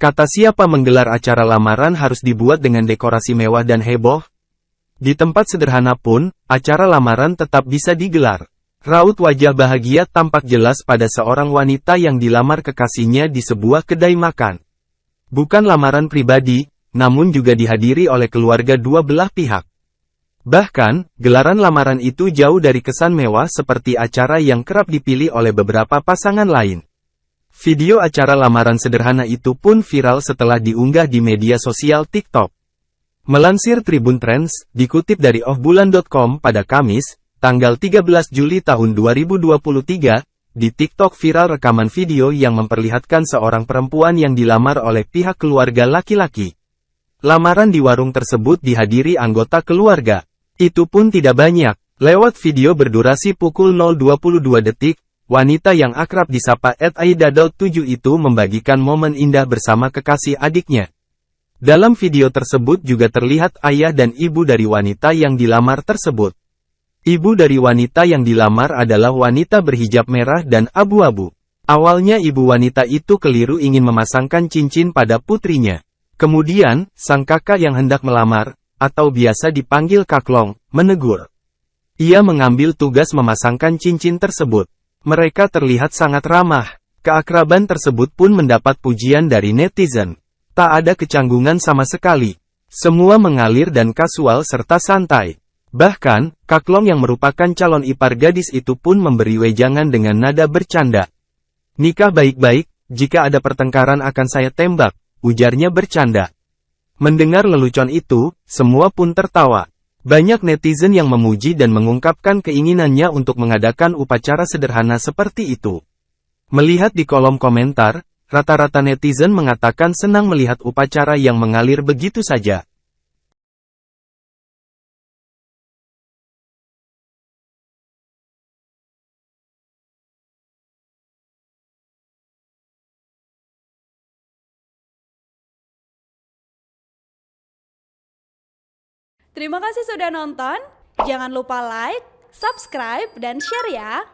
Kata siapa menggelar acara lamaran harus dibuat dengan dekorasi mewah dan heboh? Di tempat sederhana pun, acara lamaran tetap bisa digelar. Raut wajah bahagia tampak jelas pada seorang wanita yang dilamar kekasihnya di sebuah kedai makan. Bukan lamaran pribadi, namun juga dihadiri oleh keluarga dua belah pihak. Bahkan, gelaran lamaran itu jauh dari kesan mewah seperti acara yang kerap dipilih oleh beberapa pasangan lain. Video acara lamaran sederhana itu pun viral setelah diunggah di media sosial TikTok. Melansir Tribun Trends, dikutip dari ofbulan.com pada Kamis, tanggal 13 Juli tahun 2023, di TikTok viral rekaman video yang memperlihatkan seorang perempuan yang dilamar oleh pihak keluarga laki-laki. Lamaran di warung tersebut dihadiri anggota keluarga. Itu pun tidak banyak. Lewat video berdurasi pukul 0.22 detik, wanita yang akrab disapa @aidadel7 itu membagikan momen indah bersama kekasih adiknya. Dalam video tersebut juga terlihat ayah dan ibu dari wanita yang dilamar tersebut. Ibu dari wanita yang dilamar adalah wanita berhijab merah dan abu-abu. Awalnya ibu wanita itu keliru ingin memasangkan cincin pada putrinya. Kemudian, sang kakak yang hendak melamar, atau biasa dipanggil kaklong, menegur. Ia mengambil tugas memasangkan cincin tersebut. Mereka terlihat sangat ramah. Keakraban tersebut pun mendapat pujian dari netizen. Tak ada kecanggungan sama sekali. Semua mengalir dan kasual serta santai. Bahkan, kaklong yang merupakan calon ipar gadis itu pun memberi wejangan dengan nada bercanda. Nikah baik-baik, jika ada pertengkaran akan saya tembak, ujarnya bercanda. Mendengar lelucon itu, semua pun tertawa. Banyak netizen yang memuji dan mengungkapkan keinginannya untuk mengadakan upacara sederhana seperti itu. Melihat di kolom komentar, rata-rata netizen mengatakan senang melihat upacara yang mengalir begitu saja. Terima kasih sudah nonton. Jangan lupa like, subscribe, dan share ya.